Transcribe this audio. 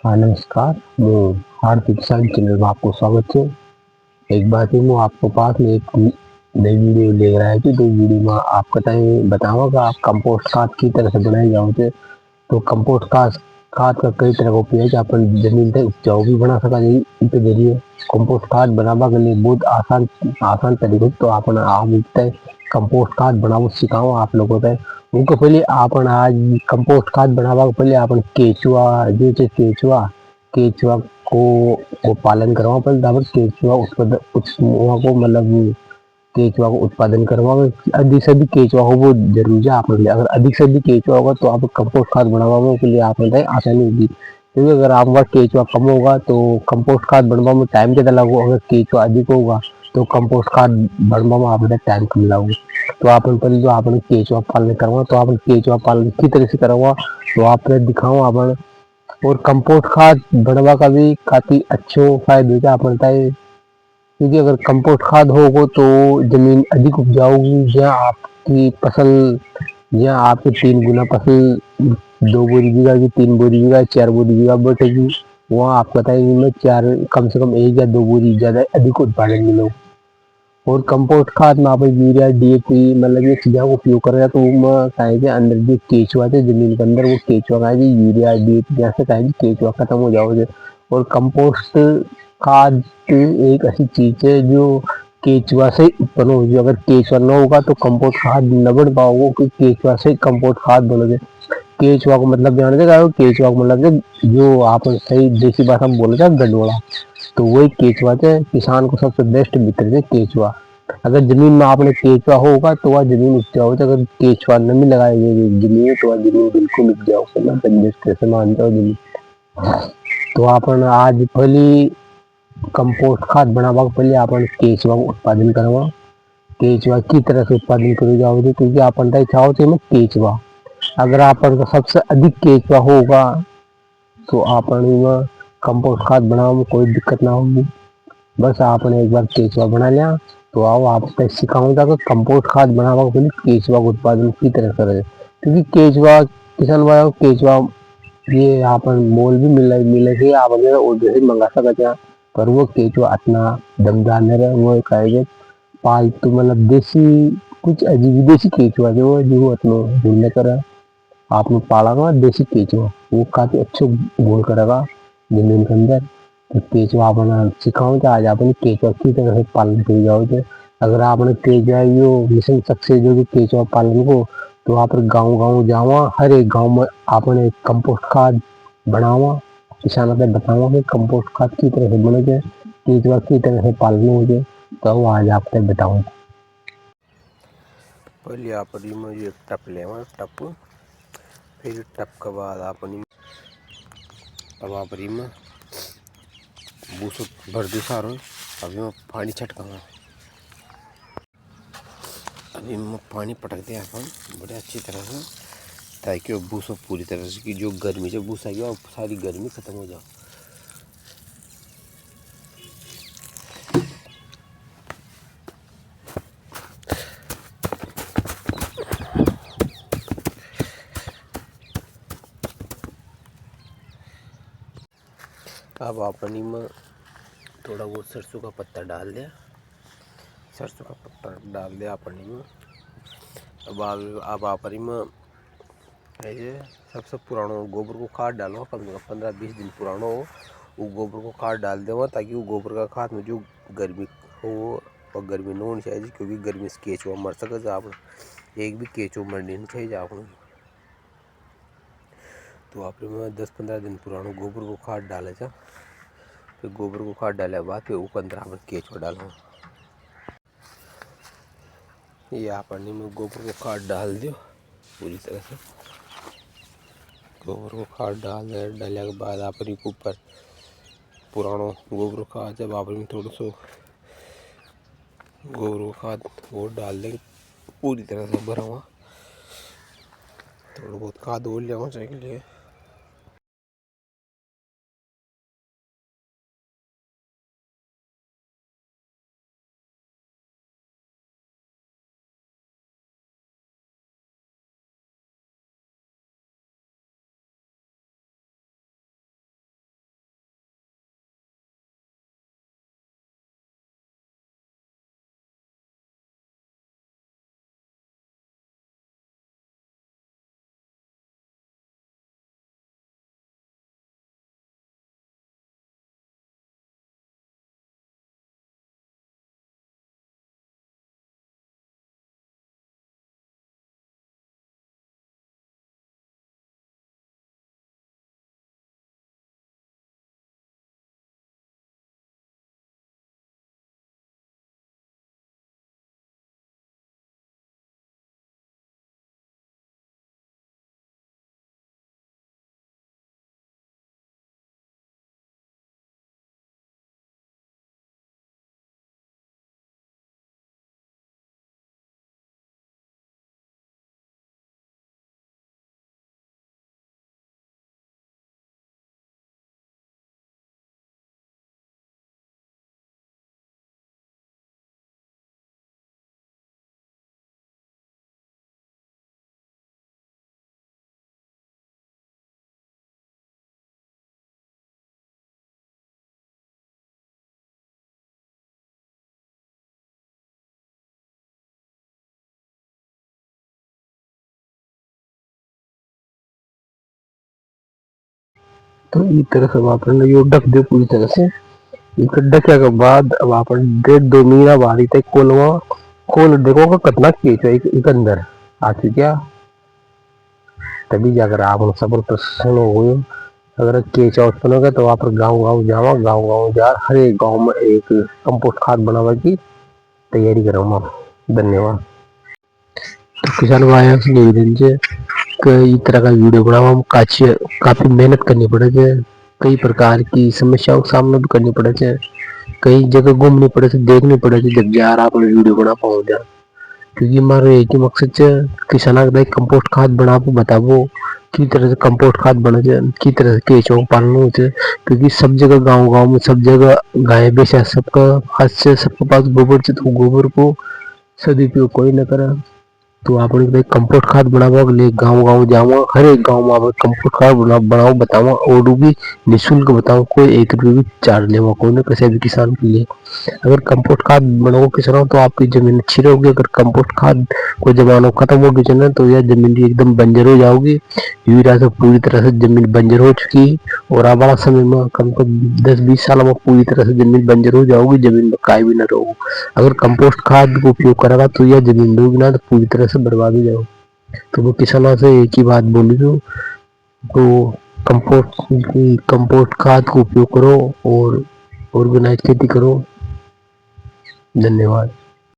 हाँ नमस्कार, मैं हार्दिक किसान चैनल में आपको स्वागत है। एक बात है, मैं आपको पास में एक नई वीडियो ले रहा है कि तो वीडियो में आप बताऊंगा आप कंपोस्ट खाद की तरह से बनाए जाओगे। तो कंपोस्ट खाद खाद का कई तरह का उपयोग है। अपन जमीन से उपजाऊ भी बना सका इनके जरिए। कंपोस्ट खाद बनावा के लिए बहुत आसान आसान तरीके तो अपन आप कंपोस्ट खाद बनाओ सिखाओ आप लोगों को। उनको पहले आपन आज कंपोस्ट खाद बनावा के पहले आपन केचुआ जो है केचुआ केचुआ को पालन करवा पहले आपन केचुआ वहाँ को मतलब केचुआ को उत्पादन करवा अधिक से अधिक केचुआ हो वो जरूरी है आपके लिए। अगर अधिक से अधिक केचुआ होगा तो आप कंपोस्ट खाद बनावा के लिए आप आसानी होगी। क्योंकि अगर आपके पास केचुआ कम होगा तो कंपोस्ट खाद बनवा में टाइम ज़्यादा लगेगा। अगर केचुआ अधिक होगा तो कंपोस्ट खाद बनवा में आपने टाइम कम लगेगा। तो आपने पहले जो आपने केचुआ पालन करवा तो आपने केचुआ पालन की तरह से करवा तो आपने दिखाओ आपने। और कंपोस्ट खाद बनवा का भी काफी अच्छो फायदे होता है अपन बताए। क्योंकि अगर कंपोस्ट खाद होगा तो जमीन अधिक उपजाऊ होगी या आपकी फसल या आपकी 3 गुना फसल 2 बोरी बीघा की 3 बोरी बीघा 4 बोरी बीघा बटेगी। वहाँ आप बताएंगे में चार कम से कम 1 या 2 बोरी ज्यादा अधिक उत्पादन मिलो। और कंपोस्ट खाद में आप यूरिया डीएपी मतलब ये चीज़ों का उपयोग करेगा तो उसमें कहेंगे अंदर जो केचुआ थे जमीन के अंदर वो केचुआ कहेंगे यूरिया डीएपी जैसे कहेंगे केचुआ खत्म हो जाओगे। और कंपोस्ट खाद एक ऐसी चीज है जो केचुआ से उत्पन्न होगी। अगर केचुआ न होगा तो कंपोस्ट खाद न बन पाओगे कि केचुआ से कंपोस्ट खाद बनोगे। केचुआ को मतलब जानते हो केचुआ को मतलब जो आप सही देसी भाषा में बोले थे गंडोला। तो वही केचुआ थे किसान को सबसे बेस्ट मित्र थे केचुआ। अगर जमीन में आपने केचुआ होगा तो वह जमीन उपजाऊ होगी। अगर केचुआ नहीं लगाई गई जमीन में तो वह जमीन बिल्कुल उपजाऊ मतलब बंजर से मानते हो जमीन। तो अपन आज पहली कंपोस्ट खाद बनावा के पहले अपन केचुआ को उत्पादन करवा केचुआ की तरह से उत्पादन करो जाओगे क्योंकि अपन चाहो तो में केचुआ अगर अपन का सबसे अधिक केचुआ होगा तो अपन में कंपोस्ट खाद बनाने में कोई दिक्कत ना होगी। बस आपने एक बार केचुआ बना लिया तो आओ आपको सिखाऊंगा कि कंपोस्ट खाद बनावा के पहले केचुआ का उत्पादन की तरह करें। क्योंकि केचुआ किसान भाई केचुआ ये आपन मोल भी मिले आप अगर उधर से मंगा सकते हैं। पर वो केचुआ इतना दमदार नहीं रहे वो कहेंगे पालतू मतलब देसी कुछ अजीब देसी केचुआ जो अपने ढूंढने करा आपने पाला ना देसी केचुआ वो काफी अच्छे गोल करेगा जमीन के अंदर। तो केचुआ आपने सिखाओ तो आज आपने केचुआ की तरह से पालन कर जाओगे। अगर आपने केचुआ यो मिशन सक्सेस जो केचुआ पालन को तो आप गांव गांव जावा हर एक गांव में आपने कंपोस्ट खाद बनावा किसानों को बतावा कि कंपोस्ट खाद की तरह से बने केचुआ की तरह से पालन हो जाए। तो आज आपको बताऊँ पहले अपनी में एक टप लेवा टप फिर टप के बाद अपनी अब अपनी में बूसो भर दो सारो। अभी मैं पानी छटकाऊंगा। अभी मैं पानी पटक दिया अपन बड़े अच्छी तरह से ताकि वो बूसो पूरी तरह से कि जो गर्मी जो बूसा गया वो सारी गर्मी खत्म हो जाए। अब अपनी में थोड़ा वो सरसों का पत्ता डाल दिया। सरसों का पत्ता डाल दिया अपनी में। अब अपनी में ये सबसे पुराना गोबर को खाद डालो कम से कम 15-20 दिन पुराना हो वो गोबर को खाद डाल देवा ताकि वो गोबर का खाद में जो गर्मी हो और गर्मी न होनी चाहिए क्योंकि गर्मी से केचुआ मर सके आप एक भी केचुआ मरनी नहीं चाहिए आप। तो आपने में 10-15 दिन पुराना गोबर को खाद डाले था। फिर गोबर को खाद डाले बाद फिर ऊपर अंदर आपने केचुआ डालो। ये आपने में गोबर को खाद डाल दियो पूरी तरह से। गोबर को खाद डालने के बाद अपने ऊपर पुरानो गोबर खाद जब आपने थोड़ा सो गोबर खाद वो डाल देंगे पूरी तरह से भरा हुआ थोड़ा बहुत खाद और लेना चाहिए। तो इस तरह से आपने यो ढक दो पूरी तरह से। इक ढक्या के बाद अब आपन 1.5-2 महीना बाद इते खोलवा, खोल देखो कि कितना केचुआ इक अंदर आती क्या, तभी जाकर आप सफल प्रसन्न हो गए। अगर केचुआ उत्पन्न हो गया तो आप गाँव-गाँव जावा, गाँव-गाँव जा हर एक गाँव में एक कंपोस्ट खाद बनावे की तैयारी करूँगा। धन्यवाद। तो किसान भाइयों से निवेदन है कि इस तरह का वीडियो बनावा में काफी मेहनत करनी पड़े है, कई प्रकार की समस्याओं का सामना भी करनी पड़े है, कई जगह घूमनी पड़े है, देखनी पड़े है, जब यार आप वीडियो बना पाओ जा। क्योंकि हमारा एक ही मकसद है किसान का कंपोस्ट खाद बनाबो बताबो की तरह से कंपोस्ट खाद बने है, की तरह से केचुआ पालन हो है। क्योंकि सब जगह गाँव-गाँव में सब जगह गाय भैंस सबका हाथ से सबके पास गोबर है, तो गोबर को सदुपयोग कोई न करे। तो आपने कंपोस्ट खाद बनावा के लिए गाँव-गाँव जावा, हर एक गाँव में आप कंपोस्ट खाद बनाओ बतावा और वो भी निःशुल्क बताओ, कोई 1 रुपये भी चार्ज लेवा कोई ना किसी भी किसान के लिए। अगर कंपोस्ट खाद बनाओ किसानों तो आपकी जमीन अच्छी रहेगी। अगर कंपोस्ट खाद को जमाना खत्म हो गया ना तो यह जमीन एकदम बंजर हो जाओगी। यूरिया से पूरी तरह से जमीन बंजर हो चुकी और आने वाला समय में कम 10-20 साल में पूरी तरह से जमीन बंजर हो जाओगी, जमीन में काई भी न रहोगे। अगर कंपोस्ट खाद का उपयोग करेगा तो यह जमीन डूबी ना तो पूरी तरह से बर्बाद हो जाओ। तो वो किसानों से एक ही बात बोली तो कंपोस्ट खाद का उपयोग करो और ऑर्गेनाइज खेती करो। धन्यवाद।